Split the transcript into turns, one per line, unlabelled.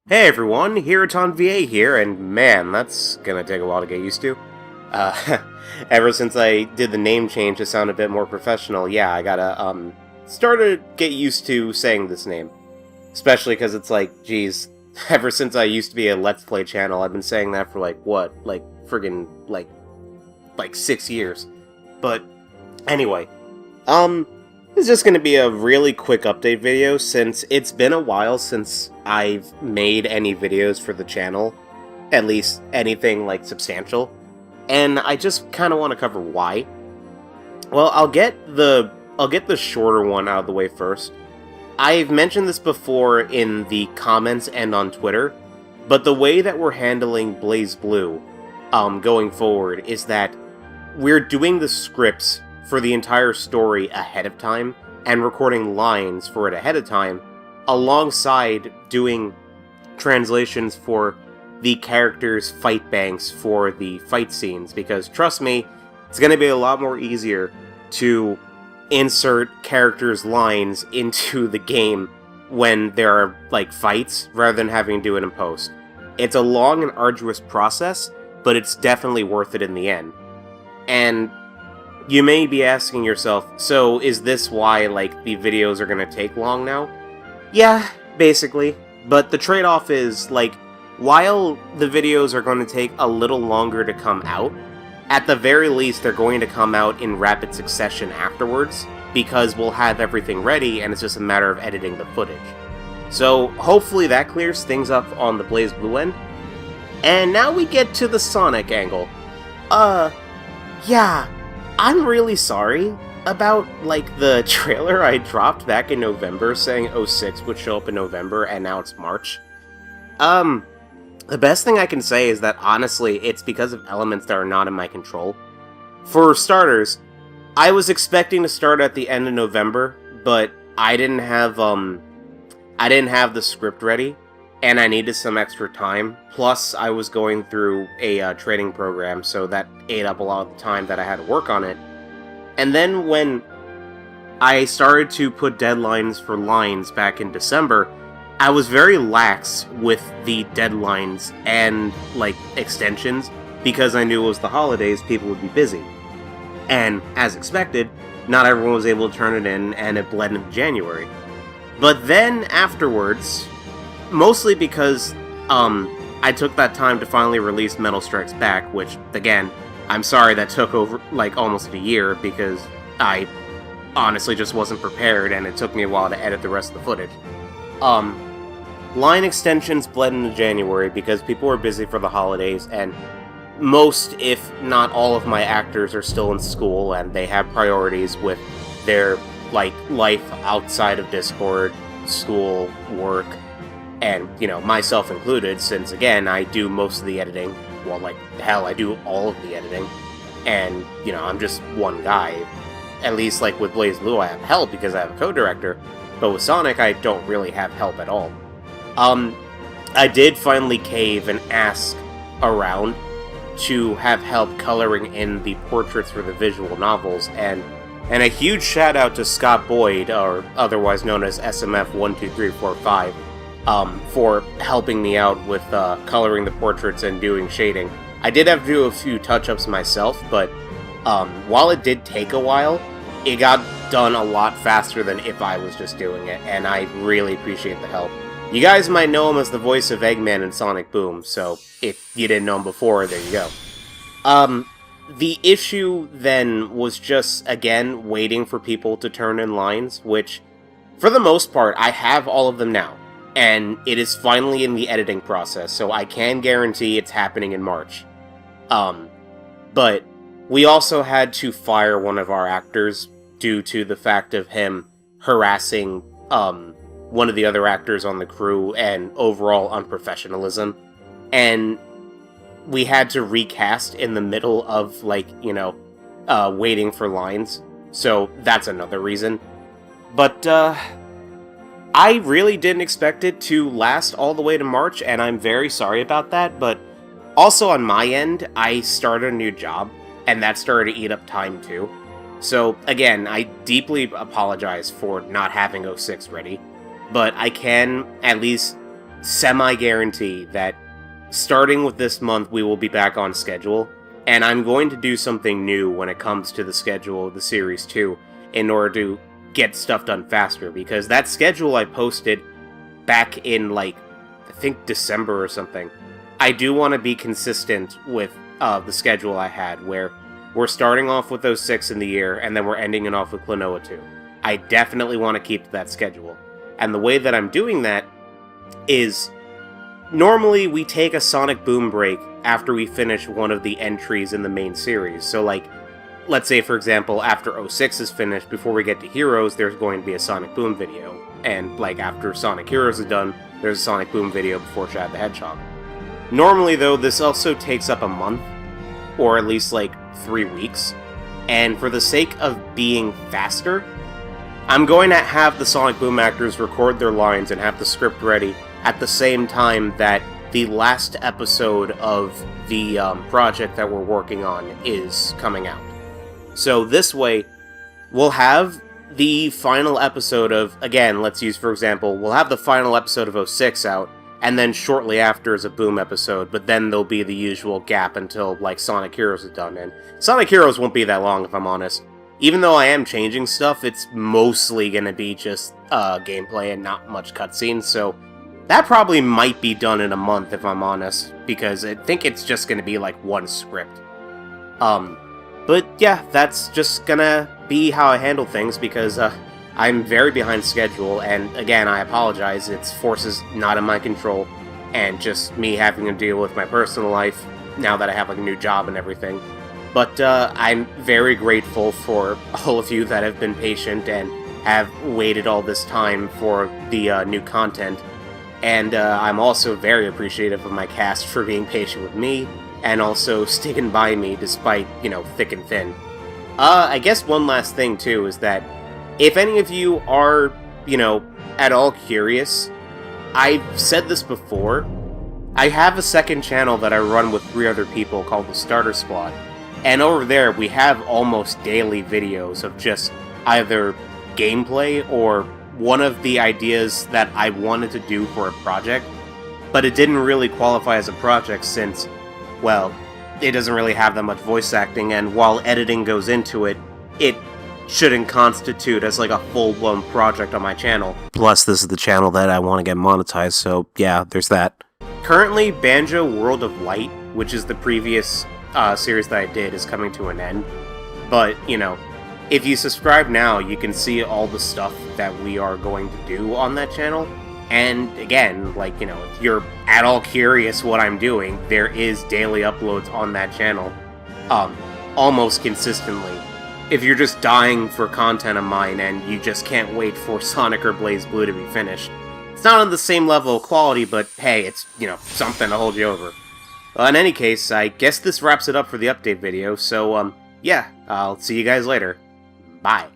Hey everyone, Hiraton VA here, and man, that's gonna take a while to get used to. Uh, ever since I did the name change to sound a bit more professional, yeah, I gotta, start to get used to saying this name. Especially because it's like, geez, ever since I used to be a Let's Play channel, I've been saying that for friggin', like 6 years. But, anyway, this is just going to be a really quick update video since it's been a while since I've made any videos for the channel, at least anything like substantial, and I just kind of want to cover why. Well, I'll get the shorter one out of the way first. I've mentioned this before in the comments and on Twitter, but the way that we're handling BlazBlue going forward is that we're doing the scripts for the entire story ahead of time, and recording lines for it ahead of time, alongside doing translations for the characters' fight banks for the fight scenes, because trust me, it's going to be a lot more easier to insert characters' lines into the game when there are, like, fights, rather than having to do it in post. It's a long and arduous process, but it's definitely worth it in the end. And you may be asking yourself, so is this why, like, the videos are gonna take long now? Yeah, basically. But the trade-off is, like, while the videos are going to take a little longer to come out, at the very least they're going to come out in rapid succession afterwards, because we'll have everything ready and it's just a matter of editing the footage. So hopefully that clears things up on the BlazBlue end. And now we get to the Sonic angle. Yeah, I'm really sorry about, like, the trailer I dropped back in November saying 06 would show up in November, and now it's March. The best thing I can say is that, honestly, it's because of elements that are not in my control. For starters, I was expecting to start at the end of November, but I didn't have the script ready, and I needed some extra time. Plus, I was going through a training program, so that ate up a lot of the time that I had to work on it. And then when I started to put deadlines for lines back in December, I was very lax with the deadlines and, like, extensions, because I knew it was the holidays, people would be busy. And, as expected, not everyone was able to turn it in, and it bled into January. But then, afterwards, mostly because, I took that time to finally release Metal Strikes Back, which, again, I'm sorry that took over, like, almost a year, because I honestly just wasn't prepared, and it took me a while to edit the rest of the footage. Line extensions bled into January because people were busy for the holidays, and most, if not all of my actors are still in school, and they have priorities with their, like, life outside of Discord, school, work, and, you know, myself included, since, again, I do most of the editing. Well, like, hell, I do all of the editing. And, you know, I'm just one guy. At least, like, with BlazBlue, I have help because I have a co-director. But with Sonic, I don't really have help at all. I did finally cave and ask around to have help coloring in the portraits for the visual novels, and a huge shout out to Scott Boyd, or otherwise known as SMF12345, for helping me out with coloring the portraits and doing shading. I did have to do a few touch-ups myself, but while it did take a while, it got done a lot faster than if I was just doing it, and I really appreciate the help. You guys might know him as the voice of Eggman in Sonic Boom, so if you didn't know him before, there you go. The issue then was just, again, waiting for people to turn in lines, which, for the most part, I have all of them now. And it is finally in the editing process, so I can guarantee it's happening in March. But we also had to fire one of our actors due to the fact of him harassing, one of the other actors on the crew and overall unprofessionalism. And we had to recast in the middle of, like, you know, waiting for lines. So that's another reason. But, I really didn't expect it to last all the way to March, and I'm very sorry about that, but also on my end, I started a new job, and that started to eat up time too. So, again, I deeply apologize for not having 06 ready, but I can at least semi-guarantee that starting with this month, we will be back on schedule, and I'm going to do something new when it comes to the schedule of the Series 2 in order to get stuff done faster, because that schedule I posted back in, like, I think December or something, I do want to be consistent with the schedule I had, where we're starting off with those 6 in the year, and then we're ending it off with Klonoa 2. I definitely want to keep that schedule. And the way that I'm doing that is, normally we take a Sonic Boom break after we finish one of the entries in the main series. So, like, let's say, for example, after 06 is finished, before we get to Heroes, there's going to be a Sonic Boom video. And, like, after Sonic Heroes is done, there's a Sonic Boom video before Shad the Hedgehog. Normally, though, this also takes up a month, or at least, like, 3 weeks. And for the sake of being faster, I'm going to have the Sonic Boom actors record their lines and have the script ready at the same time that the last episode of the project that we're working on is coming out. So this way, we'll have the final episode of, again, let's use for example, we'll have the final episode of 06 out, and then shortly after is a Boom episode, but then there'll be the usual gap until, like, Sonic Heroes is done, and Sonic Heroes won't be that long, if I'm honest. Even though I am changing stuff, it's mostly gonna be just gameplay and not much cutscenes, so that probably might be done in a month, if I'm honest, because I think it's just gonna be, like, one script. But yeah, that's just gonna be how I handle things, because I'm very behind schedule, and again, I apologize, it's forces not in my control, and just me having to deal with my personal life, now that I have, like, a new job and everything. But I'm very grateful for all of you that have been patient and have waited all this time for the new content. And I'm also very appreciative of my cast for being patient with me, and also sticking by me despite, you know, thick and thin. I guess one last thing, too, is that if any of you are, you know, at all curious, I've said this before, I have a second channel that I run with 3 other people called the Starter Squad. And over there, we have almost daily videos of just either gameplay or one of the ideas that I wanted to do for a project, but it didn't really qualify as a project since, well, it doesn't really have that much voice acting, and while editing goes into it, it shouldn't constitute as, like, a full-blown project on my channel. Plus, this is the channel that I want to get monetized, so yeah, there's that. Currently, Banjo World of Light, which is the previous series that I did, is coming to an end. But, you know, if you subscribe now, you can see all the stuff that we are going to do on that channel. And again, like, you know, if you're at all curious what I'm doing, there is daily uploads on that channel, almost consistently. If you're just dying for content of mine and you just can't wait for Sonic or BlazBlue to be finished, it's not on the same level of quality, but hey, it's, you know, something to hold you over. Well, in any case, I guess this wraps it up for the update video, so, yeah, I'll see you guys later. Bye.